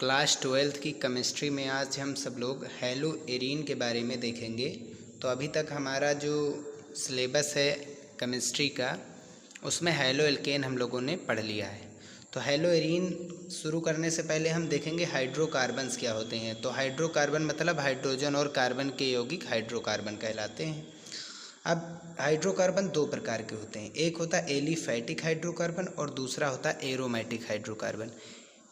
Class 12th की chemistry में आज हम सब लोग हैलो एरीन के बारे में देखेंगे। तो अभी तक हमारा जो सिलेबस है केमिस्ट्री का उसमें हैलो एल्केन हम लोगों ने पढ़ लिया है। तो हैलो एरीन शुरू करने से पहले हम देखेंगे हाइड्रोकार्बन्स क्या होते हैं। तो हाइड्रोकार्बन मतलब हाइड्रोजन और कार्बन के यौगिक हाइड्रोकार्बन कहलाते हैं। अब हाइड्रोकार्बन दो प्रकार के होते हैं, एक होता है एलिफैटिक हाइड्रोकार्बन और दूसरा होता है एरोमेटिक हाइड्रोकार्बन।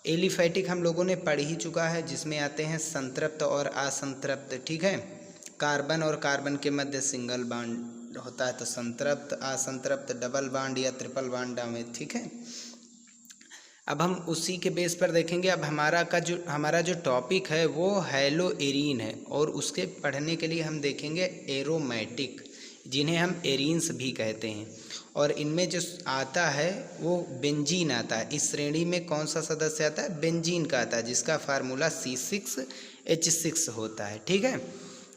एलिफैटिक हम लोगों ने पढ़ ही चुका है, जिसमें आते हैं संतृप्त और असंतृप्त। ठीक है, कार्बन और कार्बन के मध्य सिंगल बॉन्ड होता है तो संतृप्त, असंतृप्त, डबल बॉन्ड या ट्रिपल बॉन्ड में। ठीक है, अब हम उसी के बेस पर देखेंगे। अब हमारा जो टॉपिक है वो हैलो एरीन है और उसके पढ़ने के लिए हम देखेंगे एरोमेटिक, जिन्हें हम एरीन्स भी कहते हैं। और इनमें जो आता है वो बेंजीन आता है। इस श्रेणी में कौन सा सदस्य आता है? बेंजीन का आता है, जिसका फार्मूला C6H6 होता है। ठीक है,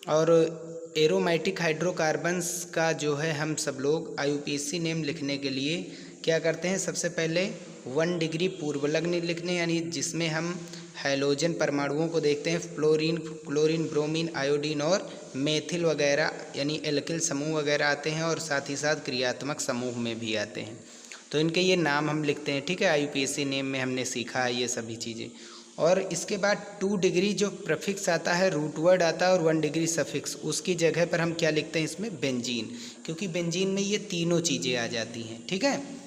और एरोमेटिक हाइड्रोकार्बन्स का जो है हम सब लोग IUPAC नेम लिखने के लिए क्या करते हैं, सबसे पहले 1 डिग्री पूर्वलग्न लिखने, यानी जिसमें हम हैलोजन परमाणुओं को देखते हैं, फ्लोरीन, क्लोरीन, ब्रोमीन, आयोडीन और मेथिल वगैरह, यानी एल्किल समूह वगैरह आते हैं, और साथ ही साथ क्रियात्मक समूह में भी आते हैं। तो इनके ये नाम हम लिखते हैं। ठीक है, IUPAC नेम में हमने सीखा है ये सभी चीज़ें। और इसके बाद 2 डिग्री जो प्रीफिक्स आता है, रूट वर्ड आता है, और 1 डिग्री सफिक्स, उसकी जगह पर हम क्या लिखते हैं इसमें? बेंजीन, क्योंकि बेंजीन में ये तीनों चीज़ें आ जाती हैं। ठीक है,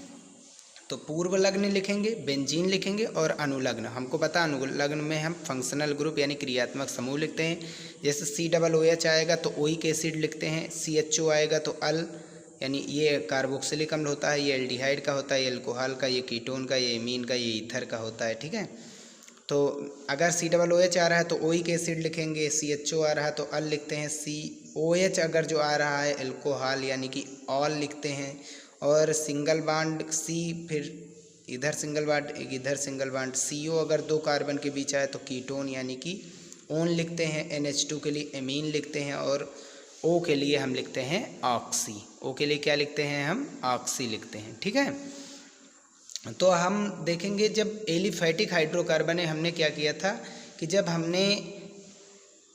तो पूर्वलग्न लिखेंगे, बेंजीन लिखेंगे और अनुलग्न। हमको पता अनुलग्न में हम फंक्शनल ग्रुप यानी क्रियात्मक समूह लिखते हैं। जैसे COOH आएगा तो ओइक एसिड लिखते हैं, CHO आएगा तो अल, यानी ये कार्बोक्सिलिक अम्ल होता है, ये एल्डिहाइड का होता है, ये अल्कोहल का, ये कीटोन का, ये एमीन का, ये ईथर का होता है। ठीक है, तो अगर COOH आ रहा है तो ओइक एसिड लिखेंगे, CHO आ रहा है तो अल लिखते हैं, COH अगर जो आ रहा है अल्कोहल यानी कि ऑल लिखते हैं, और सिंगल बॉन्ड C, फिर इधर सिंगल बॉन्ड, इधर सिंगल बॉन्ड, CO अगर 2 कार्बन के बीच आए तो कीटोन यानी कि ओन लिखते हैं, NH2 के लिए एमीन लिखते हैं, और O के लिए हम लिखते हैं ऑक्सी। O के लिए क्या लिखते हैं हम? ऑक्सी लिखते हैं। ठीक है, तो हम देखेंगे जब एलिफैटिक हाइड्रोकार्बन है, हमने क्या किया था कि जब हमने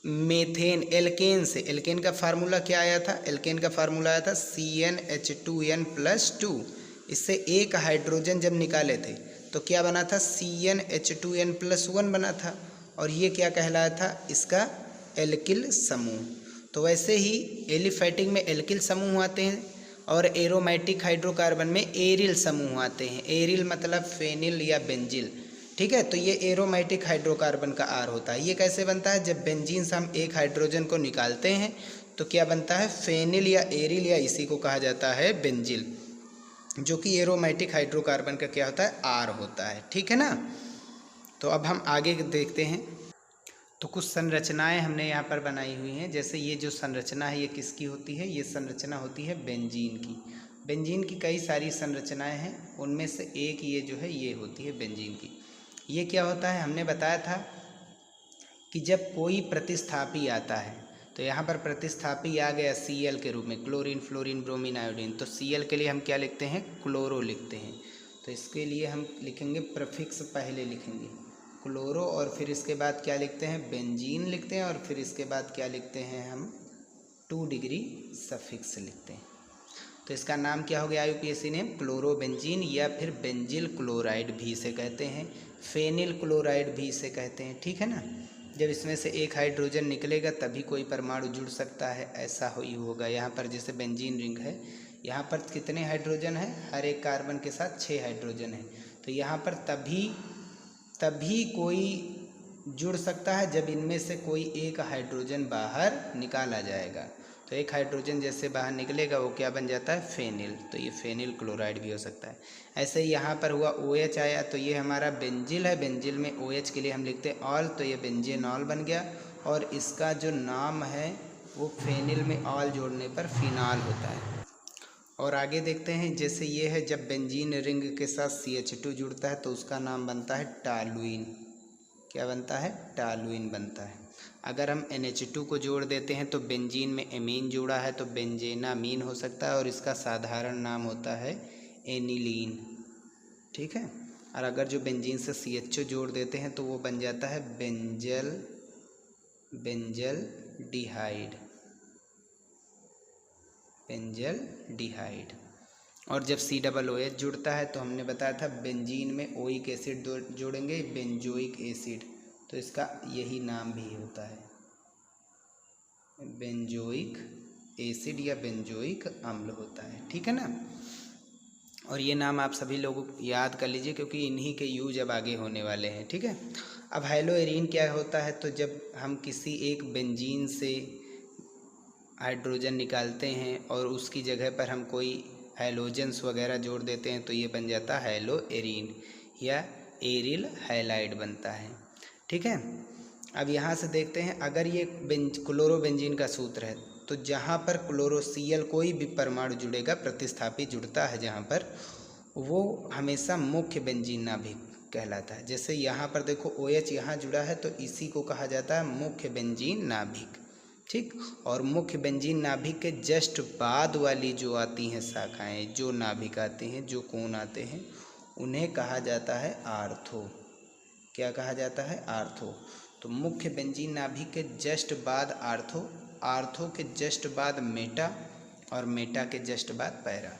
मेथेन, एल्केन से, एल्केन का फार्मूला क्या आया था? एल्केन का फार्मूला आया था CnH2n+2। इससे एक हाइड्रोजन जब निकाले थे तो क्या बना था? CnH2n+1 बना था, और ये क्या कहलाया था? इसका एल्किल समूह। तो वैसे ही एलिफैटिक में एल्किल समूह आते हैं और एरोमेटिक हाइड्रोकार्बन में एरिल समूह आते हैं। एरिल मतलब फेनिल या बेंजिल। ठीक है, तो ये एरोमेटिक हाइड्रोकार्बन का R होता है। ये कैसे बनता है? जब बेंजीन से हम एक हाइड्रोजन को निकालते हैं तो क्या बनता है? फेनिल या एरिल, या इसी को कहा जाता है बेंजिल, जो कि एरोमेटिक हाइड्रोकार्बन का क्या होता है? R होता है। ठीक है ना, तो अब हम आगे देखते हैं। तो कुछ संरचनाएं हमने यहाँ पर बनाई हुई हैं। जैसे ये जो संरचना है ये किसकी होती है? ये संरचना होती है बेंजीन की। बेंजीन की कई सारी संरचनाएं हैं, उनमें से एक ये जो है ये होती है बेंजीन की। ये क्या होता है? हमने बताया था कि जब कोई प्रतिस्थापी आता है, तो यहाँ पर प्रतिस्थापी आ गया Cl के रूप में, क्लोरीन, फ्लोरीन, ब्रोमीन, आयोडीन, तो Cl के लिए हम क्या लिखते हैं? क्लोरो लिखते हैं। तो इसके लिए हम लिखेंगे प्रीफिक्स, पहले लिखेंगे क्लोरो, और फिर इसके बाद क्या लिखते हैं? बेंजीन लिखते हैं, और फिर इसके बाद क्या लिखते हैं हम? 2 डिग्री सफिक्स लिखते हैं। तो इसका नाम क्या हो गया IUPAC नेम? क्लोरोबेंजीन, या फिर बेंजिल क्लोराइड भी इसे कहते हैं, फेनिल क्लोराइड भी इसे कहते हैं। ठीक है ना, जब इसमें से एक हाइड्रोजन निकलेगा तभी कोई परमाणु जुड़ सकता है, ऐसा ही होगा। यहाँ पर जैसे बेंजीन रिंग है, यहाँ पर कितने हाइड्रोजन है? हर एक कार्बन के साथ 6 हाइड्रोजन है। तो यहाँ पर तभी कोई जुड़ सकता है जब इनमें से कोई एक हाइड्रोजन बाहर निकाला जाएगा। तो एक हाइड्रोजन जैसे बाहर निकलेगा वो क्या बन जाता है? फेनिल। तो ये फेनिल क्लोराइड भी हो सकता है। ऐसे ही यहाँ पर हुआ OH आया तो ये हमारा बेंजिल है, बेंजिल में OH के लिए हम लिखते हैं ऑल, तो ये बेंजेनॉल बन गया, और इसका जो नाम है वो फेनिल में ऑल जोड़ने पर फिनाल होता है। और आगे देखते हैं, जैसे ये है, जब बेंजीन रिंग के साथ CH2 जुड़ता है तो उसका नाम बनता है टॉलुइन। क्या बनता है? टॉलुइन बनता है। अगर हम NH2 को जोड़ देते हैं तो बेंजीन में एमीन जुड़ा है तो बेंजेनामीन हो सकता है, और इसका साधारण नाम होता है एनिलीन। ठीक है, और अगर जो बेंजीन से CHO जोड़ देते हैं तो वो बन जाता है बेंजल डिहाइड। और जब COOH जुड़ता है तो हमने बताया था बेंजीन में ओइक एसिड जोड़ेंगे, बेंजोइक एसिड, तो इसका यही नाम भी होता है, बेंजोइक एसिड या बेंजोइक अम्ल होता है। ठीक है ना। और ये नाम आप सभी लोग याद कर लीजिए क्योंकि इन्हीं के यूज अब आगे होने वाले हैं। ठीक है। अब हैलोएरीन क्या होता है, तो जब हम किसी एक बेंजीन से हाइड्रोजन निकालते हैं और उसकी जगह पर हम कोई हैलोजेंस वगैरह जोड़ देते हैं तो ये बन जाता है हैलोएरीन या एरिल हैलाइड बनता है। ठीक है। अब यहाँ से देखते हैं, अगर ये क्लोरोबेंजीन का सूत्र है तो जहाँ पर क्लोरोसीएल कोई भी परमाणु जुड़ेगा, प्रतिस्थापी जुड़ता है जहाँ पर, वो हमेशा मुख्य बेंजीन नाभिक कहलाता है। जैसे यहाँ पर देखो OH यहाँ जुड़ा है तो इसी को कहा जाता है मुख्य बेंजीन नाभिक। ठीक। और मुख्य बेंजीन नाभिक के जस्ट बाद वाली जो आती हैं शाखाएं, जो नाभिक आते हैं, जो कोण आते हैं, उन्हें कहा जाता है आर्थो। क्या कहा जाता है? आर्थो। तो मुख्य बेंजीन नाभिक के जस्ट बाद आर्थो, आर्थो के जस्ट बाद मेटा और मेटा के जस्ट बाद पैरा।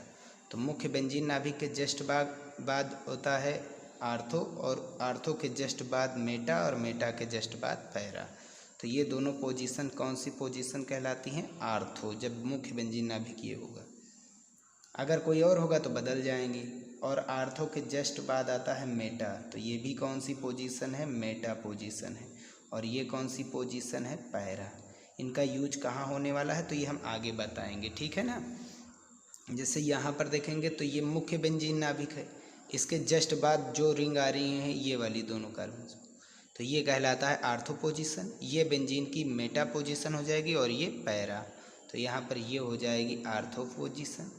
तो मुख्य बेंजीन नाभिक के जस्ट बाद होता है आर्थो और आर्थो के जस्ट बाद मेटा और मेटा के जस्ट बाद पैरा। तो ये दोनों पोजीशन कौन सी पोजीशन कहलाती हैं? आर्थो, जब मुख्य बेंजीन नाभिक ये होगा। अगर कोई और होगा तो बदल जाएंगे। और आर्थो के जस्ट बाद आता है मेटा, तो ये भी कौन सी पोजीशन है? मेटा पोजीशन है। और ये कौन सी पोजीशन है? पैरा। इनका यूज कहाँ होने वाला है तो ये हम आगे बताएंगे। ठीक है ना। जैसे यहाँ पर देखेंगे तो ये मुख्य बेंजीन नाभिक है, इसके जस्ट बाद जो रिंग आ रही हैं ये वाली दोनों कार्बन, तो ये कहलाता है आर्थो पोजीशन। ये बेंजीन की मेटा पोजीशन हो जाएगी और ये पैरा, तो यहाँ पर ये हो जाएगी आर्थो पोजीशन।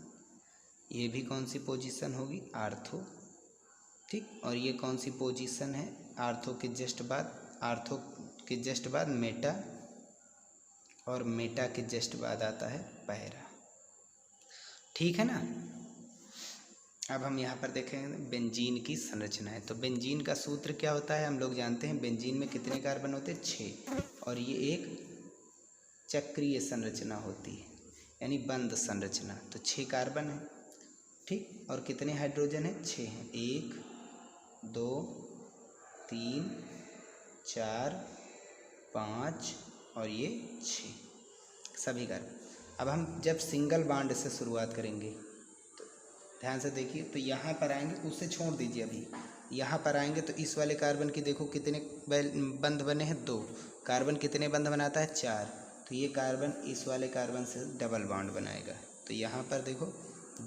ये भी कौन सी पोजीशन होगी? आर्थो। ठीक। और ये कौन सी पोजीशन है? आर्थो के जस्ट बाद, आर्थो के जस्ट बाद मेटा और मेटा के जस्ट बाद आता है पैरा। ठीक है ना। अब हम यहाँ पर देखेंगे बेंजीन की संरचना है। तो बेंजीन का सूत्र क्या होता है हम लोग जानते हैं। बेंजीन में कितने कार्बन होते हैं? 6। और ये एक चक्रीय संरचना होती है, यानी बंद संरचना। तो 6 कार्बन है। ठीक। और कितने हाइड्रोजन है? 6 हैं। 1 2 3 4 5 और ये 6 सभी कार्बन। अब हम जब सिंगल बॉन्ड से शुरुआत करेंगे तो ध्यान से देखिए, तो यहाँ पर आएंगे, उसे छोड़ दीजिए, अभी यहाँ पर आएंगे तो इस वाले कार्बन की देखो कितने बंध बने हैं? 2। कार्बन कितने बंध बनाता है? 4। तो ये कार्बन इस वाले कार्बन से डबल बॉन्ड बनाएगा। तो यहाँ पर देखो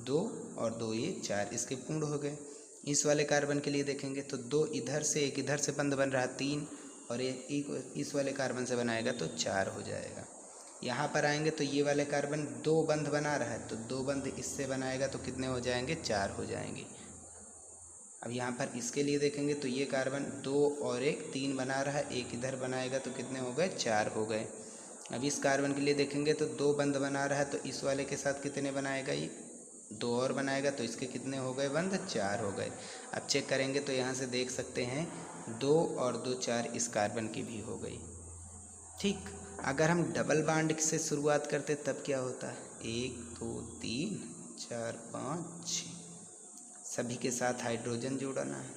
2 और 2 ये 4, इसके पूर्ण हो गए। इस वाले कार्बन के लिए देखेंगे तो 2 इधर से, एक इधर से बंध बन रहा 3 और एक इस वाले कार्बन से बनाएगा तो 4 हो जाएगा। यहाँ पर आएंगे तो ये वाले कार्बन 2 बंध बना रहा है तो 2 बंध इससे बनाएगा तो कितने हो जाएंगे? 4 हो जाएंगे। अब यहाँ पर इसके लिए देखेंगे तो ये कार्बन 2 और 1 3 बना रहा है, एक इधर बनाएगा तो कितने हो गए? 4 हो गए। अब इस कार्बन के लिए देखेंगे तो 2 बंध बना रहा है तो इस वाले के साथ कितने बनाएगा? ये 2 और बनाएगा तो इसके कितने हो गए बंध? 4 हो गए। अब चेक करेंगे तो यहाँ से देख सकते हैं 2 और 2 4 इस कार्बन की भी हो गई। ठीक। अगर हम डबल बॉन्ड से शुरुआत करते तब क्या होता है? 1 2 3 4 5 6 सभी के साथ हाइड्रोजन जोड़ना है।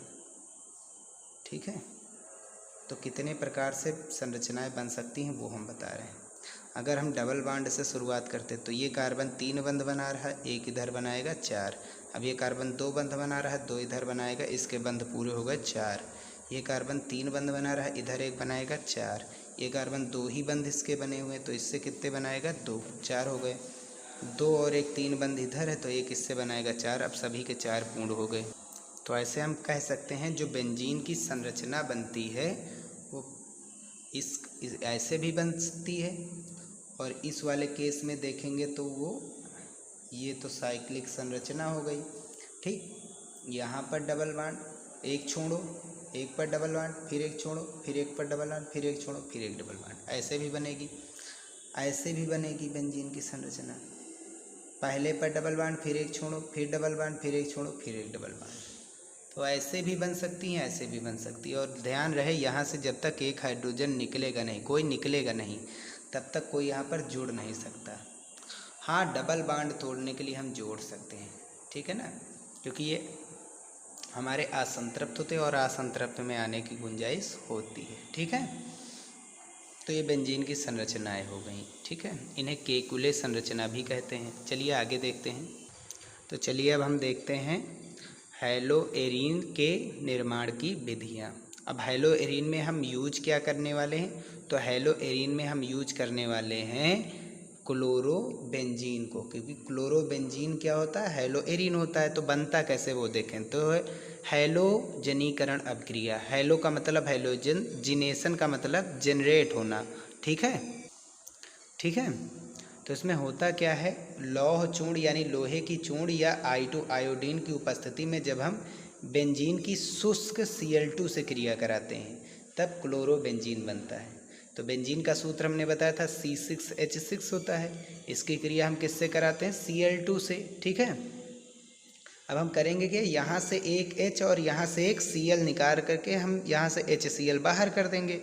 ठीक है। तो कितने प्रकार से संरचनाएं बन सकती हैं वो हम बता रहे हैं। अगर हम डबल बॉन्ड से शुरुआत करते तो ये कार्बन 3 बंध बना रहा है, एक इधर बनाएगा 4। अब ये कार्बन 2 बंध बना रहा है, 2 इधर बनाएगा, इसके बंध पूरे हो गए 4। ये कार्बन 3 बंध बना रहा है, इधर एक बनाएगा 4। ये कार्बन 2 ही बंध इसके बने हुए तो इससे कितने बनाएगा? 2, 4 हो गए। 2 और 1 3 बंध इधर है तो एक इससे बनाएगा 4। अब सभी के 4 पूर्ण हो गए। तो ऐसे हम कह सकते हैं जो बेंजीन की संरचना बनती है वो इस ऐसे भी बनती है, और इस वाले केस में देखेंगे तो वो ये तो साइक्लिक संरचना हो गई। ठीक। यहाँ पर डबल बॉन्ड, एक छोड़ो, एक पर डबल बॉन्ड, फिर एक छोड़ो, फिर एक पर डबल बॉन्ड, फिर एक छोड़ो, फिर एक डबल बॉन्ड, ऐसे भी बनेगी। ऐसे भी बनेगी बेंजीन की संरचना। पहले पर डबल बॉन्ड, फिर एक छोड़ो, फिर डबल बॉन्ड, फिर एक छोड़ो, फिर एक डबल बॉन्ड। तो ऐसे भी बन सकती हैं, ऐसे भी बन सकती है। और ध्यान रहे यहाँ से जब तक एक हाइड्रोजन निकलेगा नहीं, कोई निकलेगा नहीं, तब तक कोई यहाँ पर जुड़ नहीं सकता। हाँ, डबल बांड तोड़ने के लिए हम जोड़ सकते हैं, ठीक है ना, क्योंकि ये हमारे असंतृप्त होते हैं और असंतृप्त में आने की गुंजाइश होती है, ठीक है। तो ये बेंजीन की संरचनाएं हो गई, ठीक है। इन्हें केकुले संरचना भी कहते हैं। चलिए आगे देखते हैं। तो चलिए अब हम देखते हैं हैलो एरीन के निर्माण की विधियाँ। अब हैलो एरीन में हम यूज क्या करने वाले हैं, तो हैलो एरीन में हम यूज करने वाले हैं क्लोरोबेंजीन को, क्योंकि क्लोरोबेंजीन क्या होता है, हैलो एरीन होता है। तो बनता कैसे वो देखें, तो हैलोजनीकरण अभिक्रिया। हैलो का मतलब हैलोजन, जिनेशन का मतलब जनरेट होना, ठीक है, ठीक है। तो इसमें होता क्या है, लौह चूर्ण यानी लोहे की चूर्ण या I2 आयोडीन की उपस्थिति में जब हम बेंजीन की शुष्क Cl2 से क्रिया कराते हैं तब क्लोरोबेंजीन बनता है। तो बेंजीन का सूत्र हमने बताया था C6H6 होता है। इसकी क्रिया हम किससे कराते हैं, Cl2 से, ठीक है। अब हम करेंगे कि यहाँ से एक H और यहाँ से एक Cl निकाल करके हम यहाँ से HCl बाहर कर देंगे।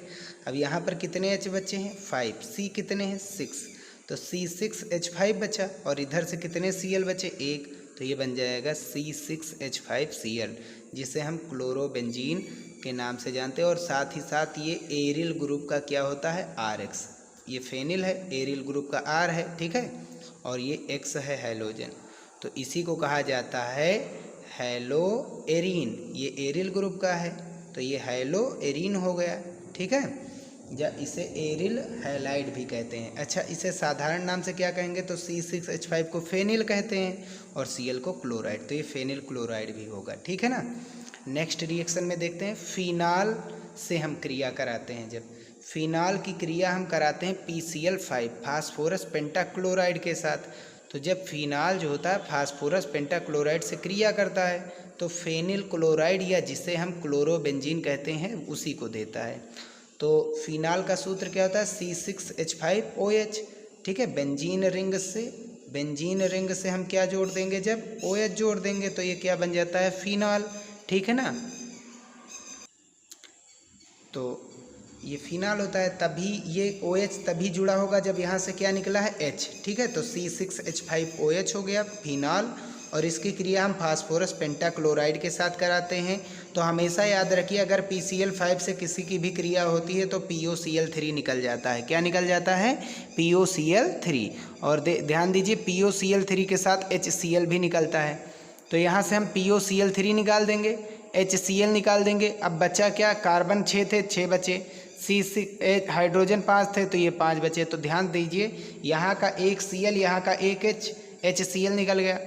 अब यहाँ पर कितने H बचे हैं, 5, C कितने हैं, 6, तो C6H5 बचा, और इधर से कितने Cl बचे, 1, तो ये बन जाएगा C6H5Cl, जिसे हम क्लोरोबेंजीन के नाम से जानते हैं। और साथ ही साथ ये एरिल ग्रुप का क्या होता है, RX, ये फेनिल है, एरिल ग्रुप का R है, ठीक है, और ये X है हैलोजन, तो इसी को कहा जाता है हैलो एरीन। ये एरिल ग्रुप का है तो ये हैलो एरीन हो गया, ठीक है, या इसे एरिल हैलाइड भी कहते हैं। अच्छा, इसे साधारण नाम से क्या कहेंगे, तो C6H5 को फेनिल कहते हैं और Cl को क्लोराइड, तो ये फेनिल क्लोराइड भी होगा, ठीक है ना। नेक्स्ट रिएक्शन में देखते हैं, फिनाल से हम क्रिया कराते हैं। जब फिनाल की क्रिया हम कराते हैं PCl5 फास्फोरस पेंटाक्लोराइड के साथ, तो जब फिनाल जो होता है फास्फोरस पेंटाक्लोराइड से क्रिया करता है तो फेनिल क्लोराइड या जिसे हम क्लोरोबेंजीन कहते हैं उसी को देता है। तो फिनाल का सूत्र क्या होता है, C6H5OH, ठीक है। बेंजीन रिंग से हम क्या जोड़ देंगे, जब OH जोड़ देंगे तो ये क्या बन जाता है, फिनाल, ठीक है ना। तो ये फिनाल होता है, तभी ये OH तभी जुड़ा होगा जब यहाँ से क्या निकला है, H, ठीक है। तो C6H5OH हो गया फिनाल, और इसकी क्रिया हम फास्फोरस पेंटाक्लोराइड के साथ कराते हैं। तो हमेशा याद रखिए, अगर PCl5 से किसी की भी क्रिया होती है तो POCl3 निकल जाता है। क्या निकल जाता है, POCl3। और ध्यान दीजिए POCl3 के साथ HCl भी निकलता है। तो यहाँ से हम POCl3 निकाल देंगे, HCl निकाल देंगे। अब बचा क्या, कार्बन 6 थे, 6 बचे, C6 हाइड्रोजन 5 थे तो ये 5 बचे। तो ध्यान दीजिए यहाँ का एक Cl, यहाँ का एक HCl निकल गया।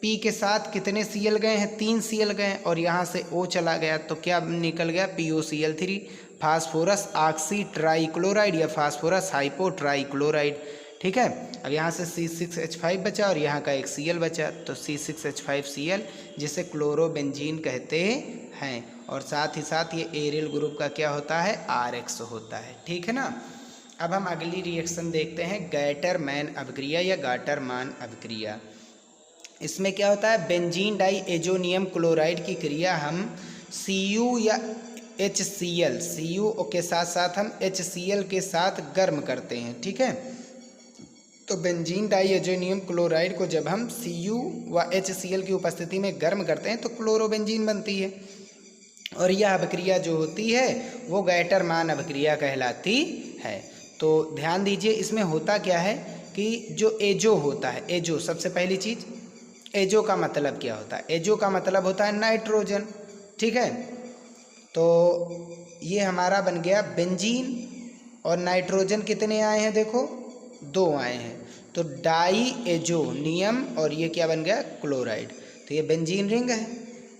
P के साथ कितने Cl गए हैं, 3 Cl गए, और यहाँ से O चला गया तो क्या निकल गया, POCl3 फास्फोरस ऑक्सी ट्राइक्लोराइड या फास्फोरस हाइपो ट्राइक्लोराइड, ठीक है। अब यहाँ से C6H5 बचा और यहाँ का एक Cl बचा, तो C6H5Cl जिसे क्लोरोबेंजीन कहते हैं। और साथ ही साथ ये एरिल ग्रुप का क्या होता है, RX होता है, ठीक है ना। अब हम अगली रिएक्शन देखते हैं, गैटरमैन अभिक्रिया या गाटरमान अभिक्रिया। इसमें क्या होता है, बेंजीन डाई एजोनियम क्लोराइड की क्रिया हम Cu या HCl, Cu के साथ साथ हम HCl के साथ गर्म करते हैं, ठीक है। तो बेंजीन डाइएजोनियम क्लोराइड को जब हम Cu व HCl की उपस्थिति में गर्म करते हैं तो क्लोरोबेंजीन बनती है, और यह अभिक्रिया जो होती है वो गैटरमान अभिक्रिया कहलाती है। तो ध्यान दीजिए, इसमें होता क्या है कि जो एजो होता है, एजो सबसे पहली चीज़, एजो का मतलब क्या होता है, एजो का मतलब होता है नाइट्रोजन, ठीक है। तो ये हमारा बन गया बेंजीन, और नाइट्रोजन कितने आए हैं, देखो 2 आए हैं, तो डाई एजोनियम, और ये क्या बन गया, क्लोराइड। तो ये बेंजीन रिंग है।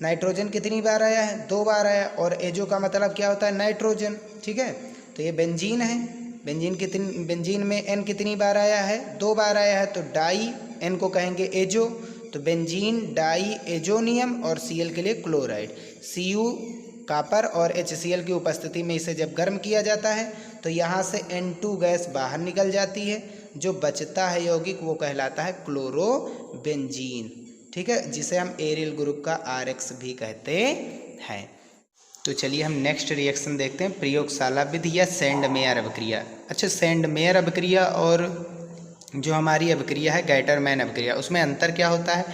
नाइट्रोजन कितनी बार आया है, 2 बार आया, और एजो का मतलब क्या होता है, नाइट्रोजन, ठीक है। तो ये बेंजीन है, बेंजीन में N कितनी बार आया है, 2 बार आया है, तो डाई, N को कहेंगे एजो, तो बेंजीन डाई एजोनियम, और Cl के लिए क्लोराइड। Cu कापर और HCl की उपस्थिति में इसे जब गर्म किया जाता है तो यहाँ से N2 गैस बाहर निकल जाती है, जो बचता है यौगिक वो कहलाता है क्लोरोबेंजीन, ठीक है, जिसे हम एरिल ग्रुप का RX भी कहते हैं। तो चलिए हम नेक्स्ट रिएक्शन देखते हैं, प्रयोगशाला विधि या सेंडमेयर अभिक्रिया। अच्छा, सेंडमेयर अभिक्रिया और जो हमारी अभिक्रिया है गैटरमैन अभिक्रिया, उसमें अंतर क्या होता है?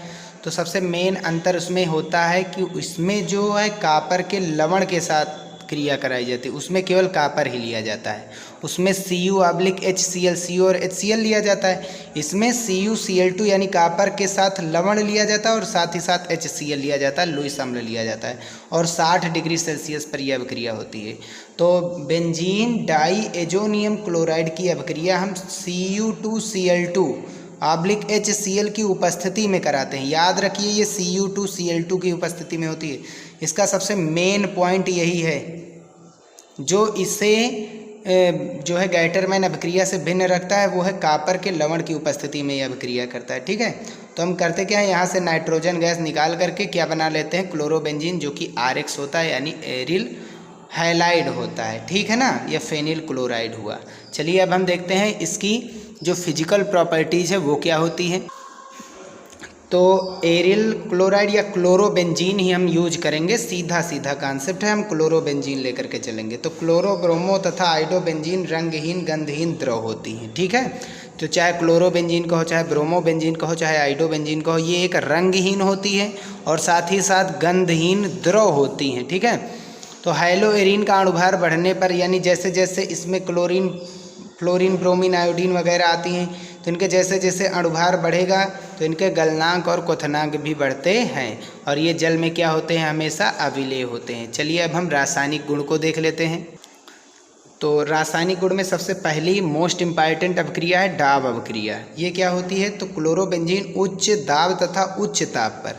तो सबसे मेन अंतर उसमें होता है कि उसमें जो है कापर के लवण के साथ क्रिया कराई जाती है, उसमें केवल कापर ही लिया जाता है। उसमें Cu/HCl, Cu और HCl लिया जाता है। इसमें CuCl2 यानी कापर के साथ लवण लिया जाता है और साथ ही साथ HCl लिया जाता है, लुईस अम्ल लिया जाता है, और 60 डिग्री सेल्सियस पर यह अभिक्रिया होती है। तो बेंजीन डाई एजोनियम क्लोराइड की अभिक्रिया हम Cu2Cl2/HCl की उपस्थिति में कराते हैं। याद रखिए, ये Cu2Cl2 की उपस्थिति में होती है। इसका सबसे मेन पॉइंट यही है जो इसे जो है गैटरमैन अभिक्रिया से भिन्न रखता है, वो है कापर के लवण की उपस्थिति में यह अभिक्रिया करता है। ठीक है, तो हम करते क्या है, यहाँ से नाइट्रोजन गैस निकाल करके क्या बना लेते हैं, क्लोरोबेंजीन, जो कि RX होता है यानी एरिल हैलाइड होता है। ठीक है ना, यह फेनिल क्लोराइड हुआ। चलिए अब हम देखते हैं इसकी जो फिजिकल प्रॉपर्टीज़ है वो क्या होती है। तो एरिल क्लोराइड या क्लोरोबेंजीन ही हम यूज करेंगे, सीधा सीधा कॉन्सेप्ट है, हम क्लोरोबेंजीन लेकर के चलेंगे। तो क्लोरो, ब्रोमो तथा आइडोबेंजीन रंगहीन गंधहीन द्रव होती हैं। ठीक है, तो चाहे क्लोरोबेंजीन कहो, चाहे ब्रोमोबेंजीन कहो, चाहे आइडोबेंजीन कहो, ये एक रंगहीन होती है और साथ ही साथ गंधहीन द्रव होती हैं। ठीक है, तो हैलोएरीन का अणुभार बढ़ने पर, यानी जैसे जैसे इसमें क्लोरीन, फ्लोरीन, ब्रोमीन, आयोडीन वगैरह आती हैं, तो इनके जैसे जैसे अणुभार बढ़ेगा तो इनके गलनांक और क्वथनांक भी बढ़ते हैं, और ये जल में क्या होते हैं, हमेशा अविलेय होते हैं। चलिए अब हम रासायनिक गुण को देख लेते हैं। तो रासायनिक गुण में सबसे पहली मोस्ट इम्पॉर्टेंट अभिक्रिया है डाब अभिक्रिया। ये क्या होती है, तो क्लोरोबेंजीन उच्च दाब तथा उच्च ताप पर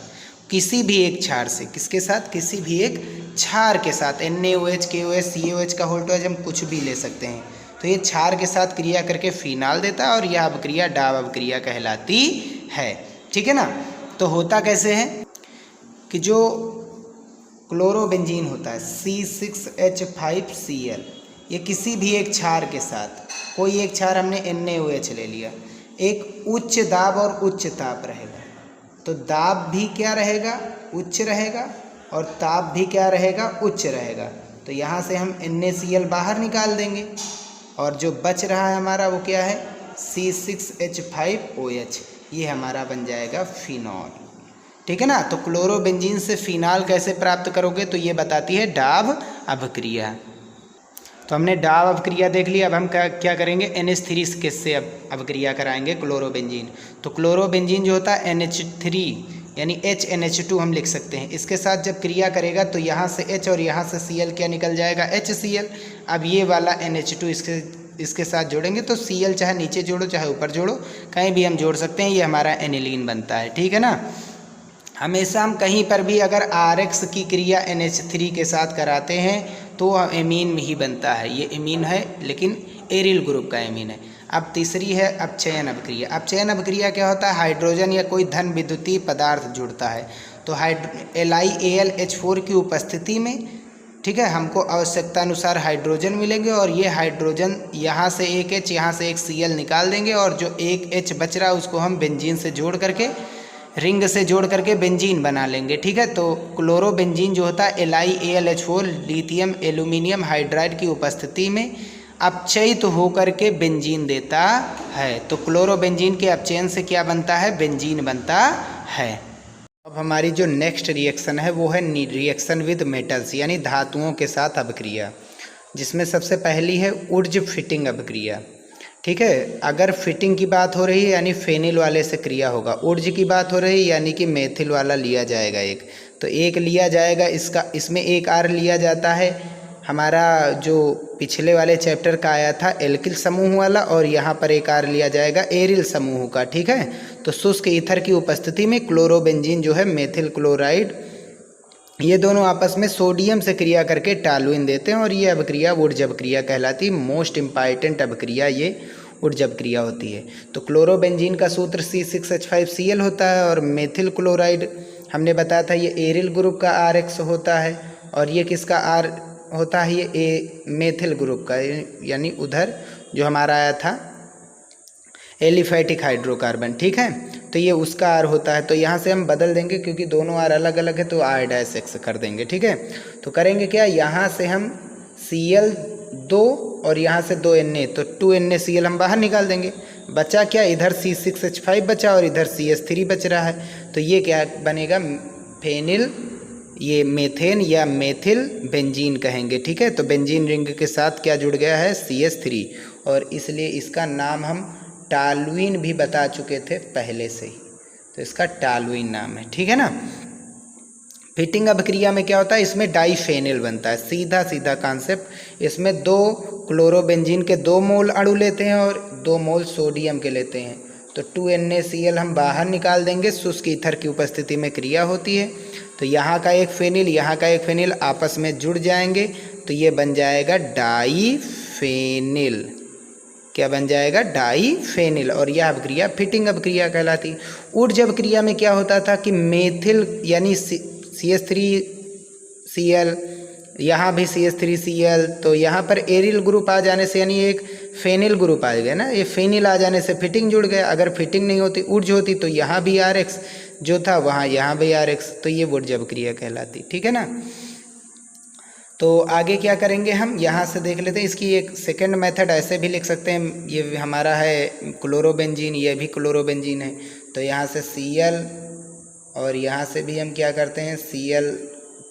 किसी भी एक क्षार से, किसके साथ, किसी भी एक क्षार के साथ, NaOH, KOH, CaOH का होल्टोज हम कुछ भी ले सकते हैं, तो ये क्षार के साथ क्रिया करके फिनाल देता है और यह अभिक्रिया डाब अभिक्रिया कहलाती है। ठीक है ना, तो होता कैसे है कि जो क्लोरोबेंजीन होता है C6H5Cl, ये किसी भी एक क्षार के साथ, कोई एक क्षार हमने NaOH ले लिया, एक उच्च दाब और उच्च ताप रहेगा, तो दाब भी क्या रहेगा, उच्च रहेगा, और ताप भी क्या रहेगा, उच्च रहेगा। तो यहाँ से हम NaCl बाहर निकाल देंगे और जो बच रहा है हमारा वो क्या है, C6H5OH, ये हमारा बन जाएगा फिनॉल। ठीक है ना, तो क्लोरोबेंजीन से फिनाल कैसे प्राप्त करोगे, तो ये बताती है डाब अभिक्रिया। तो हमने डाब अभिक्रिया देख लिया, अब हम क्या करेंगे, NH3 किससे अब अभिक्रिया कराएंगे, क्लोरोबेंजीन। तो क्लोरोबेंजीन जो होता है NH3 यानी HNH2 हम लिख सकते हैं, इसके साथ जब क्रिया करेगा तो यहाँ से H और यहाँ से Cl क्या निकल जाएगा, HCl। अब ये वाला NH2 इसके साथ जोड़ेंगे तो Cl चाहे नीचे जोड़ो चाहे ऊपर जोड़ो, कहीं भी हम जोड़ सकते हैं, ये हमारा एनिलीन बनता है। ठीक है ना, हमेशा हम कहीं पर भी अगर RX की क्रिया NH3 के साथ कराते हैं तो एमीन में ही बनता है, ये एमीन है लेकिन एरिल ग्रुप का एमीन है। अब तीसरी है अपचयन अभिक्रिया। अपचयन अभिक्रिया क्या होता है, हाइड्रोजन या कोई धन विद्युतीय पदार्थ जुड़ता है, तो LiAlH4 की उपस्थिति में, ठीक है, हमको आवश्यकता अनुसार हाइड्रोजन मिलेंगे, और ये हाइड्रोजन यहाँ से एक H, यहाँ से एक Cl निकाल देंगे, और जो एक H बच रहा है उसको हम बेंजीन से जोड़ करके, रिंग से जोड़ करके बेंजीन बना लेंगे। ठीक है, तो क्लोरोबेंजीन जो होता है LiAlH4 लिथियम एल्यूमिनियम हाइड्राइड की उपस्थिति में अपचयित होकर के बेंजीन देता है। तो क्लोरोबेंजीन के अपचयन से क्या बनता है, बेंजीन बनता है। अब हमारी जो नेक्स्ट रिएक्शन है वो है रिएक्शन विद मेटल्स यानी धातुओं के साथ अभिक्रिया, जिसमें सबसे पहली है ऊर्ज फिटिंग अभिक्रिया। ठीक है, अगर फिटिंग की बात हो रही है यानी फेनिल वाले से क्रिया होगा, ऊर्ज की बात हो रही है यानी कि मेथिल वाला लिया जाएगा एक, तो एक लिया जाएगा, इसमें एक R लिया जाता है। हमारा जो पिछले वाले चैप्टर का आया था एल्किल समूह वाला, और यहाँ पर एक R लिया जाएगा एरिल समूह का। ठीक है, तो शुष्क ईथर की उपस्थिति में क्लोरोबेंजीन जो है मेथिल क्लोराइड, ये दोनों आपस में सोडियम से क्रिया करके टॉलुइन देते हैं, और ये अभिक्रिया ऊर्ज अभिक्रिया कहलाती है। मोस्ट इम्पॉर्टेंट अभिक्रिया ये ऊर्ज अभिक्रिया होती है। तो क्लोरोबेंजीन का सूत्र C6H5Cl होता है, और मेथिल क्लोराइड हमने बताया था ये एरिल ग्रुप का RX होता है, और ये किसका R होता है, ये मेथिल ग्रुप का, यानी उधर जो हमारा आया था एलिफैटिक हाइड्रोकार्बन। ठीक है, तो ये उसका R होता है। तो यहाँ से हम बदल देंगे क्योंकि दोनों R अलग अलग है, तो R-X कर देंगे। ठीक है, तो करेंगे क्या, यहाँ से हम Cl 2 और यहाँ से 2 Na, तो 2 NaCl हम बाहर निकाल देंगे। बचा क्या, इधर C6H5 बचा और इधर CH3 बच रहा है। तो ये क्या बनेगा, फेनिल, ये मेथेन या मेथिल बेंजीन कहेंगे। ठीक है, तो बेंजीन रिंग के साथ क्या जुड़ गया है, CH3, और इसलिए इसका नाम हम टॉल्यूइन भी बता चुके थे पहले से ही, तो इसका टॉल्यूइन नाम है। ठीक है ना। फिटिंग अभिक्रिया में क्या होता है, इसमें डाइफेनिल बनता है, सीधा सीधा कॉन्सेप्ट। इसमें 2 क्लोरोबेंजीन के 2 मोल अणु लेते हैं और 2 मोल सोडियम के लेते हैं। तो 2 NaCl हम बाहर निकाल देंगे, शुष्क ईथर की उपस्थिति में क्रिया होती है। तो यहाँ का एक फेनिल, यहाँ का एक फेनिल आपस में जुड़ जाएंगे, तो ये बन जाएगा डाइफेनिल। क्या बन जाएगा, डाइफेनिल। और यह अभिक्रिया फिटिंग अभिक्रिया कहलाती है। ऊर्ज अभिक्रिया में क्या होता था कि मेथिल यानी CH3Cl, यहाँ भी CH3Cl, तो यहाँ पर एरिल ग्रुप आ जाने से यानी एक फेनिल ग्रुप आ गया ना, ये फेनिल आ जाने से फिटिंग जुड़ गया। अगर फिटिंग नहीं होती, ऊर्ज होती, तो यहाँ भी RX जो था वहाँ यहाँ भी RX, तो ये ऊर्ज अभिक्रिया कहलाती। ठीक है ना। तो आगे क्या करेंगे हम, यहाँ से देख लेते हैं। इसकी एक सेकंड मेथड ऐसे भी लिख सकते हैं, ये हमारा है क्लोरोबेंजीन, ये भी क्लोरोबेंजीन है। तो यहाँ से Cl और यहाँ से भी हम क्या करते हैं, Cl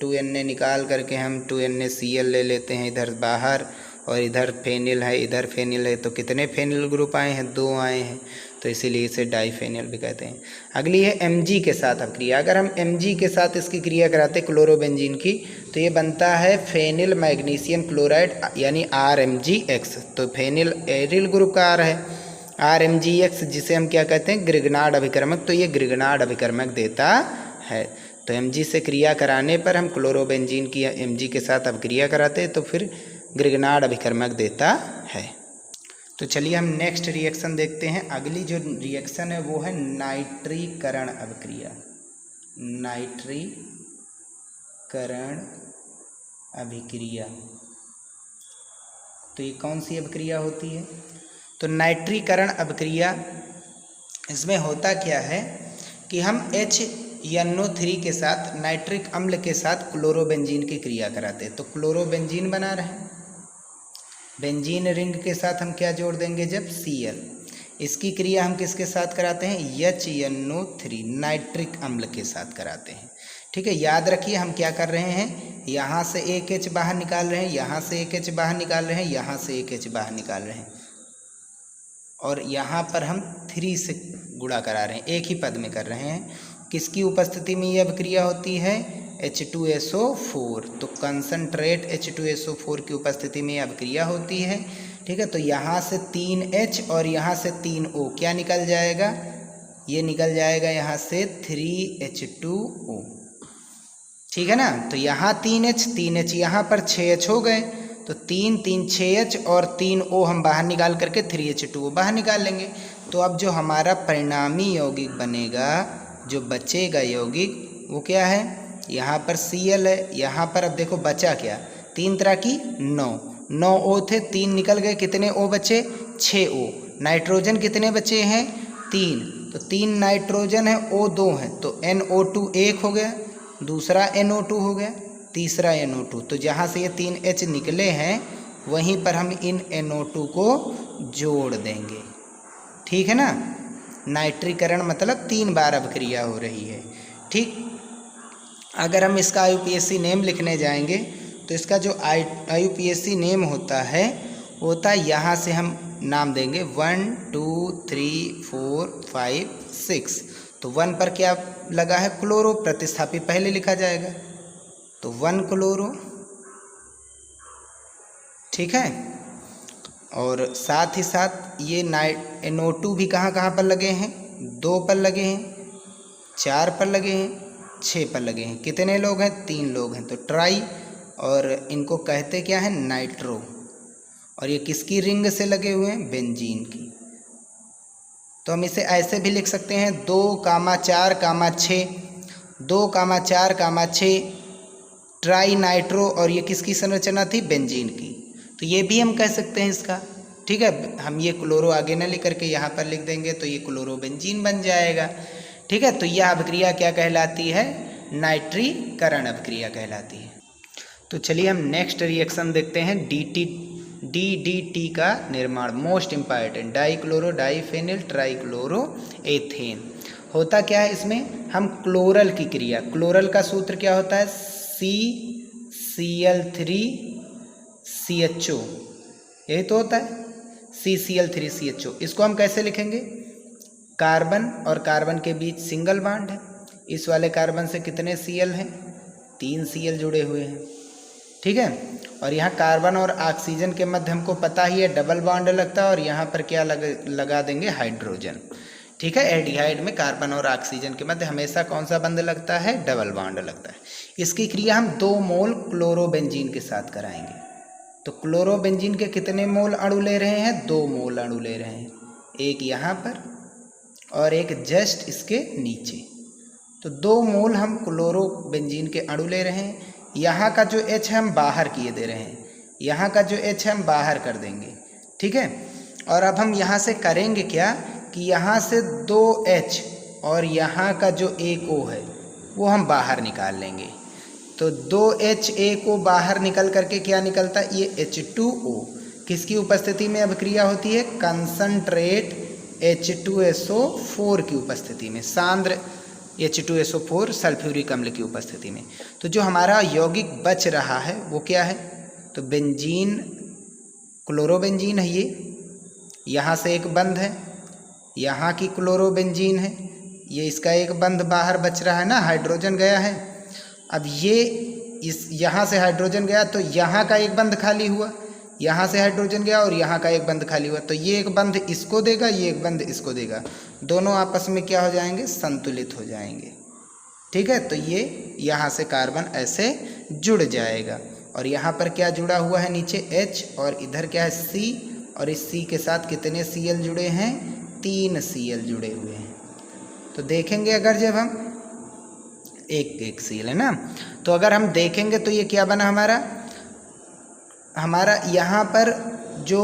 2 Na निकाल करके हम 2 NaCl ले लेते हैं इधर बाहर, और इधर फेनिल है, इधर फेनिल है, तो कितने फेनिल ग्रुप आए हैं, 2 आए हैं, तो इसीलिए इसे डाइफेनिल भी कहते हैं। अगली है Mg के साथ अभिक्रिया। अगर हम Mg के साथ इसकी क्रिया कराते क्लोरोबेंजीन की, तो ये बनता है फेनिल मैग्नीशियम क्लोराइड यानी RMgX। तो फेनिल एरिल ग्रुप का R है, RMgX, जिसे हम क्या कहते हैं, ग्रिग्नार्ड अभिकर्मक। तो ये ग्रिग्नार्ड अभिकर्मक देता है। तो Mg से क्रिया कराने पर हम क्लोरोबेंजीन की Mg के साथ अभिक्रिया कराते हैं, तो फिर ग्रिग्नार्ड अभिकर्मक देता है। तो चलिए हम नेक्स्ट रिएक्शन देखते हैं। अगली जो रिएक्शन है वो है नाइट्रीकरण अभिक्रिया। नाइट्रीकरण अभिक्रिया, तो ये कौन सी अभिक्रिया होती है, तो नाइट्रीकरण अभिक्रिया, इसमें होता क्या है कि हम HNO3 के साथ नाइट्रिक अम्ल के साथ क्लोरोबेंजीन की क्रिया कराते हैं। तो क्लोरोबेंजीन बना रहे हैं, बेंजीन रिंग के साथ हम क्या जोड़ देंगे, जब Cl। इसकी क्रिया हम किसके साथ कराते हैं, HNO3 नाइट्रिक अम्ल के साथ कराते हैं। ठीक है, याद रखिए हम क्या कर रहे हैं, यहाँ से एक H बाहर निकाल रहे हैं, यहाँ से एक H बाहर निकाल रहे हैं, यहाँ से एक H बाहर निकाल रहे हैं, और यहाँ पर हम 3 से गुणा करा रहे हैं, एक ही पद में कर रहे हैं। किसकी उपस्थिति में यह अभिक्रिया होती है, H2SO4। तो कंसंट्रेट H2SO4 की उपस्थिति में अभिक्रिया होती है। ठीक है, तो यहाँ से 3H और यहाँ से 3O क्या निकल जाएगा, ये निकल जाएगा यहाँ से 3H2O। ठीक है ना। तो यहाँ 3H यहाँ पर 6H हो गए, तो 3 3 6H और 3O हम बाहर निकाल करके 3H2O बाहर निकाल लेंगे। तो अब जो हमारा परिणामी यौगिक बनेगा, जो बचेगा यौगिक, वो क्या है, यहाँ पर Cl है, यहाँ पर अब देखो बचा क्या, 3 तरह की 9 O थे, 3 निकल गए, कितने O बचे, 6O। नाइट्रोजन कितने बचे हैं, 3, तो 3 नाइट्रोजन है, O 2 है, तो NO2 1 हो गया, दूसरा NO2 हो गया, तीसरा NO2। तो जहाँ से ये 3H निकले हैं वहीं पर हम इन NO2 को जोड़ देंगे। ठीक है ना। नाइट्रीकरण मतलब 3 बार अभिक्रिया हो रही है। ठीक, अगर हम इसका IUPAC नेम लिखने जाएंगे तो इसका जो IUPAC नेम होता है यहाँ से हम नाम देंगे 1 2 3 4 5 6। तो 1 पर क्या लगा है, क्लोरो, प्रतिस्थापी पहले लिखा जाएगा, तो 1 क्लोरो। ठीक है, और साथ ही साथ ये NO2 भी कहाँ कहाँ पर लगे हैं, 2 पर लगे हैं, 4 पर लगे हैं, 6 पर लगे हैं। कितने लोग हैं, 3 लोग हैं, तो ट्राई, और इनको कहते क्या है, नाइट्रो। और ये किसकी रिंग से लगे हुए हैं, बेंजीन की। तो हम इसे ऐसे भी लिख सकते हैं 2, 4, 6, 2, 4, 6 ट्राई नाइट्रो, और ये किसकी संरचना थी, बेंजीन की। तो ये भी हम कह सकते हैं इसका ठीक है, हम ये क्लोरो आगे ना लिख करके यहाँ पर लिख देंगे तो ये क्लोरोबेंजीन बन जाएगा। ठीक है, तो यह अभिक्रिया क्या कहलाती है? नाइट्रीकरण अभिक्रिया कहलाती है। तो चलिए हम नेक्स्ट रिएक्शन देखते हैं। DDT का निर्माण, most important, dichloro diphenyl trichloro ethane. होता क्या है इसमें? हम क्लोरल की क्रिया, क्लोरल का सूत्र क्या होता है? CCl3CHO, यही तो होता है, CCl3CHO। इसको हम कैसे लिखेंगे? कार्बन और कार्बन के बीच सिंगल बॉन्ड है, इस वाले कार्बन से कितने Cl हैं? 3 Cl जुड़े हुए हैं। ठीक है, और यहाँ कार्बन और ऑक्सीजन के मध्य हमको पता ही है डबल बॉन्ड लगता है, और यहाँ पर क्या लगा देंगे? हाइड्रोजन। ठीक है, एल्डिहाइड में कार्बन और ऑक्सीजन के मध्य हमेशा कौन सा बंध लगता है? डबल बॉन्ड लगता है। इसकी क्रिया हम 2 मोल क्लोरोबेंजीन के साथ कराएंगे। तो क्लोरोबेंजीन के कितने मोल अणु ले रहे हैं? 2 मोल अणु ले रहे हैं, एक यहाँ पर और एक जस्ट इसके नीचे। तो 2 मोल हम क्लोरोबेंजीन के अणु ले रहे हैं। यहाँ का जो H हम बाहर किए दे रहे हैं, यहाँ का जो H हम बाहर कर देंगे। ठीक है, और अब हम यहाँ से करेंगे क्या कि यहाँ से 2H और यहाँ का जो एक O है वो हम बाहर निकाल लेंगे। तो 2H एक O बाहर निकल करके क्या निकलता है? ये H2O किसकी उपस्थिति में अभिक्रिया होती है? कंसंट्रेट H2SO4 की उपस्थिति में, सांद्र H2SO4 सल्फ्यूरिक अम्ल की उपस्थिति में। तो जो हमारा यौगिक बच रहा है वो क्या है? तो बेंजीन, क्लोरोबेंजीन है ये, यहाँ से एक बंध है, यहाँ की क्लोरोबेंजीन है, ये इसका एक बंध बाहर बच रहा है ना, हाइड्रोजन गया है। अब ये इस यहाँ से हाइड्रोजन गया तो यहाँ का एक बंध खाली हुआ, यहाँ से हाइड्रोजन गया और यहाँ का एक बंध खाली हुआ, तो ये एक बंध इसको देगा, ये एक बंध इसको देगा, दोनों आपस में क्या हो जाएंगे? संतुलित हो जाएंगे। ठीक है, तो ये यहाँ से कार्बन ऐसे जुड़ जाएगा, और यहाँ पर क्या जुड़ा हुआ है? नीचे H, और इधर क्या है? C, और इस C के साथ कितने Cl जुड़े हैं? 3 Cl जुड़े हुए हैं। तो देखेंगे अगर जब हम एक Cl है ना, तो अगर हम देखेंगे तो ये क्या बना हमारा यहाँ पर जो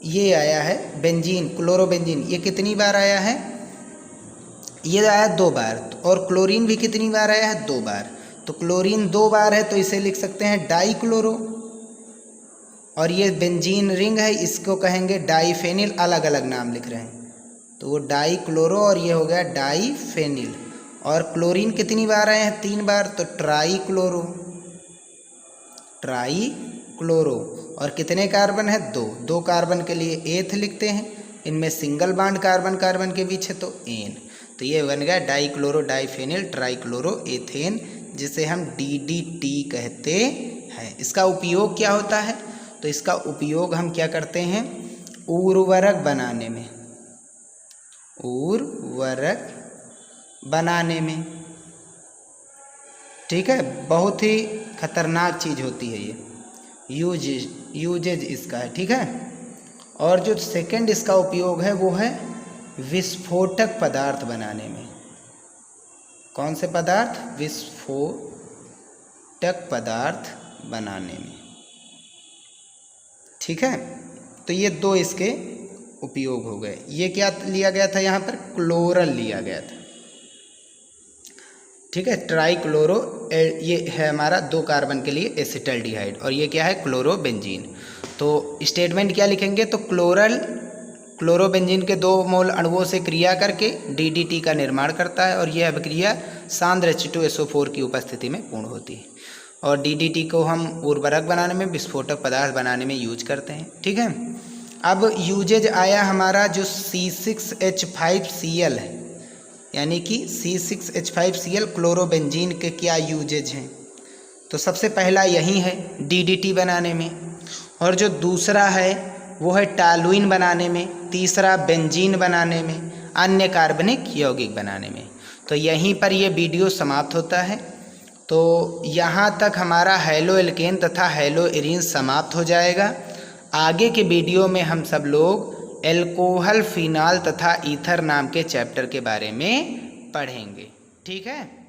ये आया है बेंजीन, क्लोरोबेंजीन, ये कितनी बार आया है? ये आया 2 बार, और क्लोरीन भी कितनी बार आया है? 2 बार। तो क्लोरीन 2 बार है तो इसे लिख सकते हैं डाइक्लोरो, और ये बेंजीन रिंग है, इसको कहेंगे डाइफेनिल, अलग अलग नाम लिख रहे हैं, तो वो डाइक्लोरो और ये हो गया डाइफेनिल। और क्लोरीन कितनी बार आए हैं? 3 बार, तो ट्राइक्लोरो, ट्राइक्लोरो। और कितने कार्बन है? 2 कार्बन के लिए एथ लिखते हैं, इनमें सिंगल बॉन्ड कार्बन कार्बन के बीच है तो एन, तो ये बन गया डाइक्लोरो डाइफेनिल ट्राइक्लोरो एथेन, जिसे हम DDT कहते हैं। इसका उपयोग क्या होता है? तो इसका उपयोग हम क्या करते हैं? उर्वरक बनाने में, उर्वरक बनाने में। ठीक है, बहुत ही खतरनाक चीज़ होती है ये, यूजेज इसका है। ठीक है, और जो सेकंड इसका उपयोग है वो है विस्फोटक पदार्थ बनाने में। कौन से पदार्थ? विस्फोटक पदार्थ बनाने में। ठीक है, तो ये 2 इसके उपयोग हो गए। ये क्या लिया गया था? यहाँ पर क्लोरल लिया गया था। ठीक है, ट्राइक्लोरो, ये है हमारा 2 कार्बन के लिए एसिटल्डिहाइड, और ये क्या है? क्लोरोबेंजीन। तो स्टेटमेंट क्या लिखेंगे? तो क्लोरोबेंजीन के 2 मोल अणुओं से क्रिया करके DDT का निर्माण करता है, और यह अभिक्रिया सांद्र H2SO4 की उपस्थिति में पूर्ण होती है। और DDT को हम उर्वरक बनाने में, विस्फोटक पदार्थ बनाने में यूज करते हैं। ठीक है, अब यूजेज आया हमारा जो C6H5Cl है, यानी कि C6H5Cl क्लोरोबेंजीन के क्या यूजेज हैं? तो सबसे पहला यही है DDT बनाने में, और जो दूसरा है वो है टॉलुइन बनाने में, तीसरा बेंजीन बनाने में, अन्य कार्बनिक यौगिक बनाने में। तो यहीं पर ये वीडियो समाप्त होता है। तो यहाँ तक हमारा हैलो एल्केन तथा हैलो एरीन समाप्त हो जाएगा। आगे के वीडियो में हम सब लोग एल्कोहल फिनाल तथा ईथर नाम के चैप्टर के बारे में पढ़ेंगे। ठीक है।